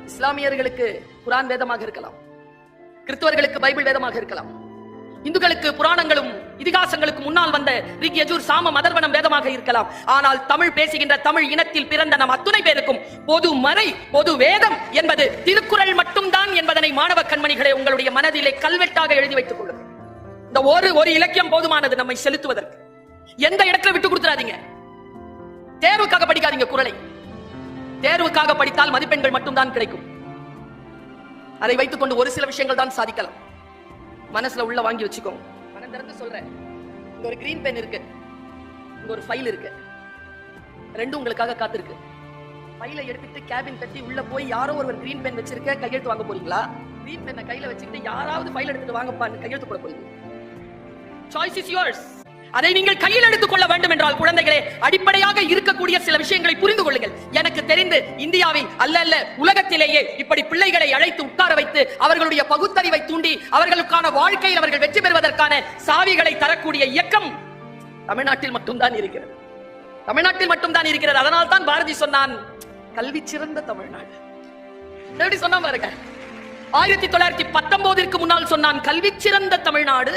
இஸ்லாமியர்களுக்கு குர்ஆன் வேதமாக இருக்கலாம், கிறிஸ்தவர்களுக்கு பைபிள் வேதமாக இருக்கலாம், இந்துக்களுக்கு புராணங்களும் இதிகாசங்களுக்கு முன்னால் வந்த ரிக் யஜூர் சாம மதர்வனம் வேதமாக இருக்கலாம். ஆனால் தமிழ் பேசுகின்ற தமிழ் இனத்தில் பிறந்த நம் அத்துணை பேருக்கும் பொது மறை, பொது வேதம் என்பது திருக்குறள் மட்டும்தான் என்பதனை மாணவ கண்மணிகளே உங்களுடைய மனதிலே கல்வெட்டாக எழுதி வைத்துக் கொள்ளுங்கள். இந்த ஒரு இலக்கியம் போதுமானது நம்மை செலுத்துவதற்கு. எந்த இடத்துல விட்டு கொடுத்துறாதீங்க. தேர்வுக்காக படிக்காதீங்க குறளை. தேர்வுக்காக படித்தால் மதிப்பெண்கள் மட்டும்தான் கிடைக்கும். அதை வைத்துக் கொண்டு ஒரு சில விஷயங்கள் தான் சாதிக்கலாம். மனசுல உள்ள வாங்கி வச்சுக்கோங்க. மனம் திறந்து சொல்றேன். இங்க ஒரு கிரீன் பென் இருக்கு, இங்க ஒரு ஃபைல் இருக்கு, ரெண்டும் உங்களுக்காக காத்திருக்கு. ஃபைலை எடுத்துட்டு கேபின் தட்டி உள்ள போய் யாரோ ஒருவர் கிரீன் பென் வச்சிருக்க கையெழுத்து வாங்க போறீங்களா? கிரீன் பென்னை கையில வச்சுக்கிட்டு யாராவது ஃபைல் எடுத்துட்டு வாங்கப்பான்னு கையெழுத்து போட போறீங்க. Choice is yours. அதை நீங்கள் கையில் எடுத்துக் கொள்ள வேண்டும் என்றால் குழந்தைகளே, அடிப்படையாக இருக்கக்கூடிய சில விஷயங்களை புரிந்து கொள்ளுங்கள். எனக்கு தெரிந்து இந்தியாவில் அல்ல உலகத்திலேயே இப்படி பிள்ளைகளை அழைத்து உட்கார வைத்து அவர்களுடைய பகுத்தறிவை தூண்டி அவர்களுக்கான வாழ்க்கையில் அவர்கள் வெற்றி பெறுவதற்கான சாவிகளை தரக்கூடிய இயக்கம் தமிழ்நாட்டில் மட்டும்தான் இருக்கிறது. தமிழ்நாட்டில் மட்டும்தான் இருக்கிறது. அதனால் தான் பாரதி சொன்னான், கல்வி சிறந்த தமிழ்நாடு. எப்படி சொன்னா பாருங்க. 1919 முன்னால் சொன்னான், கல்வி சிறந்த தமிழ்நாடு.